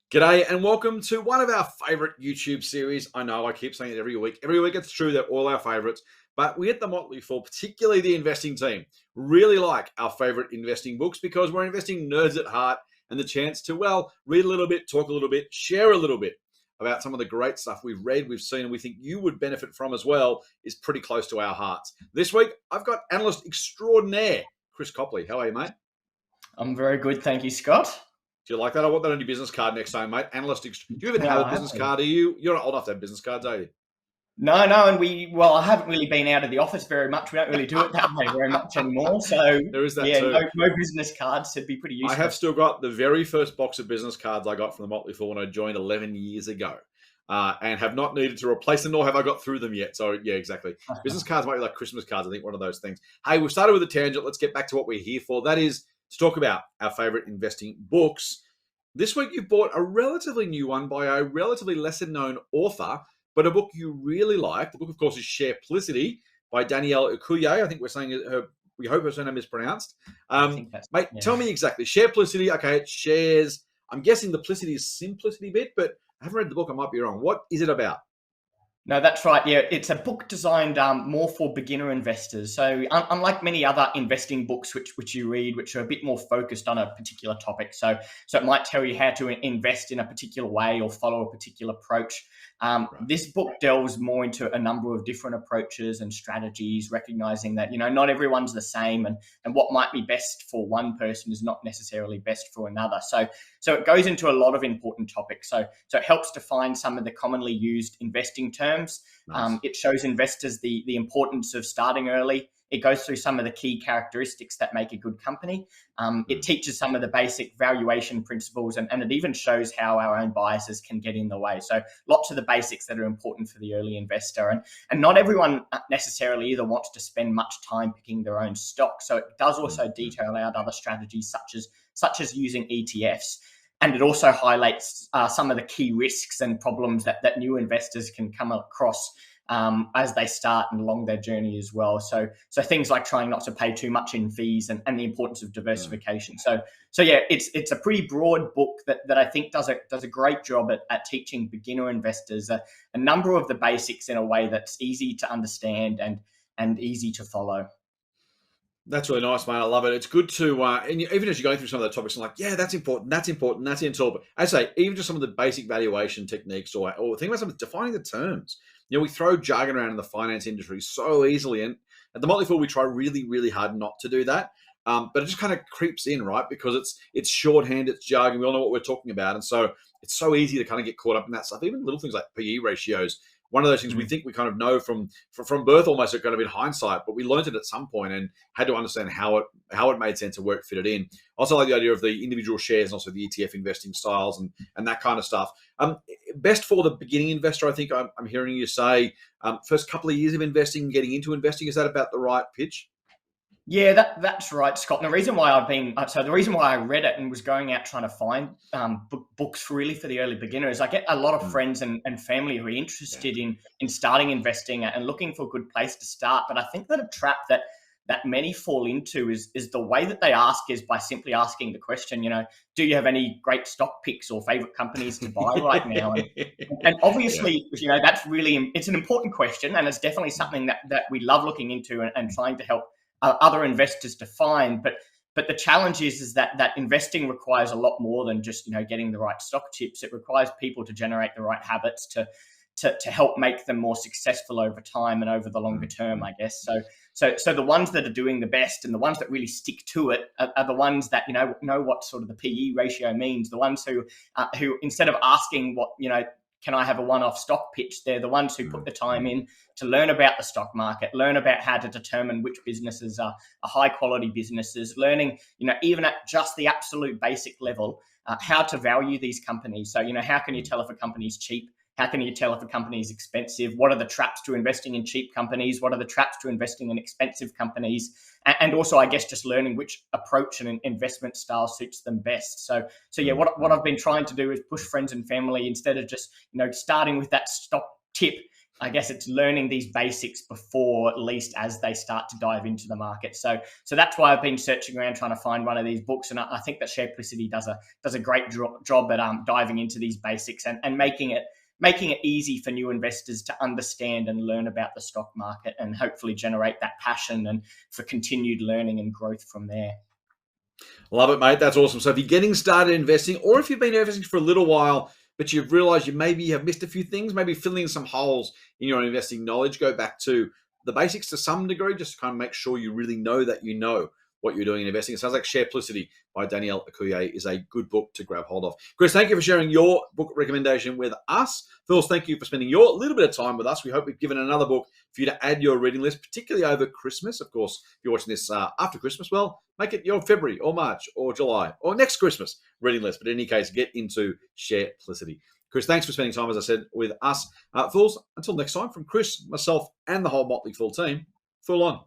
G'day and welcome to one of our favourite YouTube series. I know I keep saying it every week. Every week it's true, they're all our favourites. But we at the Motley Fool, particularly the investing team, really like our favourite investing books because we're investing nerds at heart, and the chance to, well, read a little bit, talk a little bit, share a little bit about some of the great stuff we've read, we've seen, and we think you would benefit from as well is pretty close to our hearts. This week, I've got analyst extraordinaire, Chris Copley. How are you, mate? I'm very good, thank you, Scott. Do you like that? I want that on your business card next time, mate. Analyst. Do you even have a business card? You're not old enough to have business cards, are you? No, and I haven't really been out of the office very much. We don't really do it that way very much anymore. So there is that too. No business cards would be pretty useful. I have still got the very first box of business cards I got from the Motley Fool when I joined 11 years ago. And have not needed to replace them, nor have I got through them yet. So, yeah, exactly. Business cards might be like Christmas cards, I think, one of those things. Hey, we've started with a tangent. Let's get back to what we're here for. That is to talk about our favourite investing books. This week, you've bought a relatively new one by a relatively lesser-known author, but a book you really like. The book, of course, is Shareplicity by Danielle Ukuye. I think we're saying we hope her surname is pronounced. Mate, tell me exactly. Shareplicity, okay, it shares. I'm guessing the plicity is simplicity bit, but I haven't read the book. I might be wrong. What is it about? No, that's right. Yeah, it's a book designed more for beginner investors. So unlike many other investing books which you read, which are a bit more focused on a particular topic. So it might tell you how to invest in a particular way or follow a particular approach. This book delves more into a number of different approaches and strategies, recognizing that, not everyone's the same, and what might be best for one person is not necessarily best for another. So it goes into a lot of important topics. So it helps define some of the commonly used investing terms. Nice. It shows investors the importance of starting early. It goes through some of the key characteristics that make a good company. It teaches some of the basic valuation principles, and it even shows how our own biases can get in the way. So lots of the basics that are important for the early investor. And not everyone necessarily either wants to spend much time picking their own stock. So it does also detail out other strategies such as using ETFs. And it also highlights some of the key risks and problems that new investors can come across as they start and along their journey as well. So things like trying not to pay too much in fees and the importance of diversification. So yeah, it's a pretty broad book that I think does a great job at teaching beginner investors a number of the basics in a way that's easy to understand and easy to follow. That's really nice, mate. I love it. It's good to, and even as you're going through some of the topics, I'm like, yeah, that's important, that's important, that's important. I say, even just some of the basic valuation techniques or think about something, defining the terms. We throw jargon around in the finance industry so easily. And at the Motley Fool, we try really, really hard not to do that. But it just kind of creeps in, right? Because it's shorthand, it's jargon. We all know what we're talking about. And so it's so easy to kind of get caught up in that stuff. Even little things like PE ratios. One of those things we think we kind of know from birth almost, are kind of in hindsight, but we learned it at some point and had to understand how it made sense to work fit it in. Also like the idea of the individual shares and also the ETF investing styles and that kind of stuff. Best for the beginning investor, I think I'm hearing you say, first couple of years of investing, getting into investing, is that about the right pitch? Yeah, that's right, Scott. And the reason why I read it and was going out trying to find books really for the early beginners, I get a lot of friends and family who are interested in starting investing and looking for a good place to start. But I think that a trap that many fall into is the way that they ask is by simply asking the question, do you have any great stock picks or favorite companies to buy right now? And obviously, that's really, it's an important question, and it's definitely something that we love looking into and trying to help other investors to find, but the challenge is that investing requires a lot more than just getting the right stock tips. It requires people to generate the right habits to help make them more successful over time and over the longer term, I guess. So the ones that are doing the best and the ones that really stick to it are the ones that know what sort of the PE ratio means. The ones who instead of asking what can I have a one-off stock pitch, they're the ones who put the time in to learn about the stock market, learn about how to determine which businesses are high-quality businesses, learning, even at just the absolute basic level, how to value these companies. So, how can you tell if a company is cheap? How can you tell if a company is expensive? What are the traps to investing in cheap companies? What are the traps to investing in expensive companies? And also, I guess, just learning which approach and investment style suits them best. So yeah, what I've been trying to do is push friends and family, instead of just, starting with that stock tip, I guess it's learning these basics before, at least as they start to dive into the market. So that's why I've been searching around trying to find one of these books, and I think that Shareplicity does a great job at diving into these basics and making it easy for new investors to understand and learn about the stock market, and hopefully generate that passion and for continued learning and growth from there. Love it, mate. That's awesome. So if you're getting started investing, or if you've been investing for a little while, but you've realized you maybe have missed a few things, maybe filling in some holes in your investing knowledge, go back to the basics to some degree, just to kind of make sure you really know that you know what you're doing in investing. It sounds like Shareplicity by Danielle Akuye is a good book to grab hold of. Chris, thank you for sharing your book recommendation with us. Phils, thank you for spending your little bit of time with us. We hope we've given another book for you to add your reading list, particularly over Christmas. Of course, if you're watching this after Christmas, well, make it your February or March or July or next Christmas reading list. But in any case, get into Shareplicity. Chris, thanks for spending time, as I said, with us. Fools, until next time, from Chris, myself, and the whole Motley Fool team, Fool on.